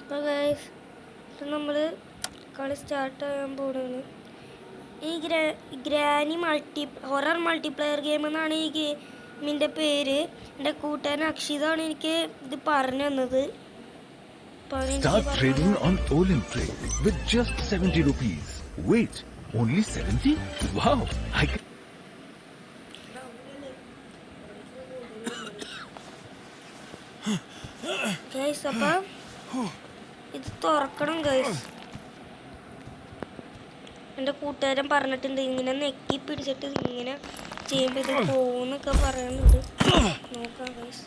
അപ്പോൾ ഗൈസ് നമ്മൾ കളി സ്റ്റാർട്ട് ചെയ്യാൻ പോകുന്നത് ഈ ഗ്രാനി ഹൊറർ മൾട്ടിപ്ലെയർ ഗെയിം എന്നാണ് ഈ ഗെയിമിൻ്റെ പേര്. എൻ്റെ കൂട്ടുകാരൻ അക്ഷിതാണ് എനിക്ക് ഇത് പറഞ്ഞു തന്നത്. Start trading on Olympic with just 70 rupees. Wait, only 70? Wow! Guys അപ്പം ഇത് തുറക്കണം ഗൈസ്. എൻ്റെ കൂട്ടുകാരൻ പറഞ്ഞിട്ടുണ്ട് ഇങ്ങനെ നെക്കി പിടിച്ചിട്ട് ഇങ്ങനെ ചെയ്യുമ്പോൾ ഇത് പോകുന്നൊക്കെ പറയുന്നുണ്ട്. നോക്കാം ഗൈസ്.